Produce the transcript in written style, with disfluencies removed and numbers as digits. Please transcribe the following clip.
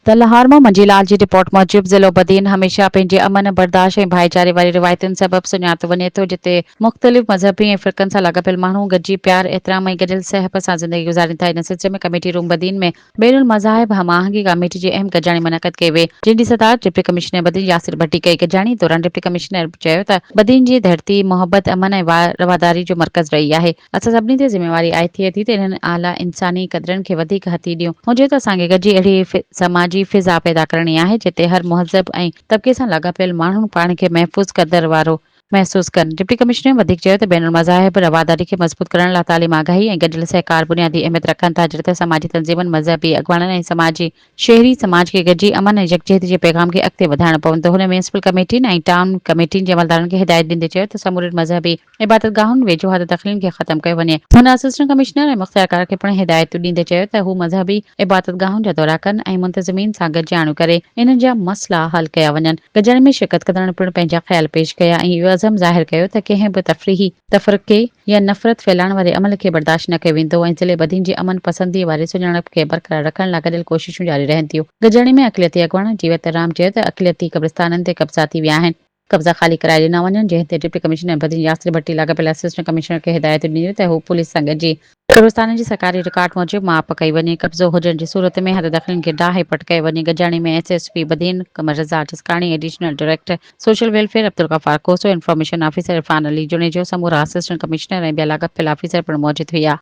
त लाहौर में मंजीलाल जी रिपोर्ट मूजिब ज़िलो बदीन हमेशा पंहिंजे अमन बर्दाश्त ऐं भाईचारे वारी रिवायतुनि सबबि सुञातो वञे थो, जिते मुख़्तलिफ़ मज़हबी ऐं फ़िरक़नि सां लाॻापियल माण्हू गॾिजी प्यार एतिराम ऐं गॾियल सहब सां ज़िंदगी गुज़ारीनि था। इन सिलसिले में कमेटी रूम बदीन में बैनुल मज़ाहिब हमाहंगी कमेटी जी अहम गॾिजाणी मुनक़द कई वई, जिन जी सदारत डिप्टी कमिश्नर बदीन यासिर भट्टी कई। गॾिजाणी दौरान डिप्टी कमिश्नर चयो त बदीन जी धरती मोहब्बत अमन ऐं रवादारी जो मर्कज़ रही आहे। असां सभिनी ते ज़िम्मेवारी आहे थिए थी त इन्हनि आला इंसानी क़दरनि खे वधीक हथी ॾियूं, हुजे त असांखे गॾिजी अहिड़ी समाजी फिज़ा पैदा करणी आहे जिते हर मुहज़ब ऐं तबिके सां लाॻापियल माण्हू पाण खे महफ़ूज़ क़दर वारो महसूस कनि। डिप्टी कमिश्नर वधीक चयो त बैनुल मज़ाहिब रवादारी खे मज़बूत करण लाइ तालीम आगाही ऐं गॾियल सहकार बुनियादी अहमियत रखनि था, जिते समाजी तंज़ीमनि मज़हबी अॻवाननि ऐं समाजी शहरी समाज खे गॾिजी अमन ऐं यकजहती जे पैगाम खे अॻिते वधाइणो पवंदो। हुन म्यूनिसिपल कमेटियुनि ऐं टाउन कमेटियुनि जे अमलदारनि खे हिदायत ॾींदे चयो त समूरे मज़हबी इबादतगाहुनि वेझो हद दख़लीन खे ख़तमु कयो वञे। हुन असिस्टेंट कमिश्नर ऐं मुख़्तियारकार खे पिणु हिदायतूं ॾींदे चयो त हू मज़हबी इबादतगाहुनि जा दौरा कनि ऐं मुंतज़िमीन सां गॾिजाणियूं करे इन्हनि जा मसइला हल कया वञनि। गॾिजाणी में शिरकत कंदड़ पिणु पंहिंजा ख़्याल पेश कया ऐं इहो अज़म ज़ाहिर कयो त कंहिं बि तफ़रीही तफ़रक़े या नफ़रत फैलाइण वारे अमल खे बर्दाश्त न कयो वेंदो ऐं ज़िले बदीन जी अमन पसंदी वारे सुञाणप खे बरक़रार रखण लाइ गॾियल कोशिशूं जारी रहनि थियूं। गॾिजाणी में अक़लियती अॻवान जीवत राम चयो त अक़लियती क़ब्रिस्ताननि ते कब्ज़ा थी विया आहिनि, कब्ज़ा ख़ाली कराए ॾिना वञनि, जंहिं ते डिप्टी कमिश्नर बदीन यासिर भट्टी लाॻापियल असिस्टेंट कमिश्नर खे हिदायत ॾिनियूं त हू पुलिस सां गॾिजी क़ब्रिस्ताननि जी सरकारी रिकॉर्ड मूजिबि माप कई वञे। कब्ज़ो हुजण जी सूरत में हद दख़लनि खे डाहे पटकाए वञे। गॾिजाणी में SSP Badin Qamar Raza Jaskani, additional director social welfare Abdul Ghaffar Koso, information officer Irfan Ali Junejo, समूरा असिस्टेंट कमिश्नर ऐं ॿिया लाॻापियल ऑफिसर पिणु मौजूद हुआ।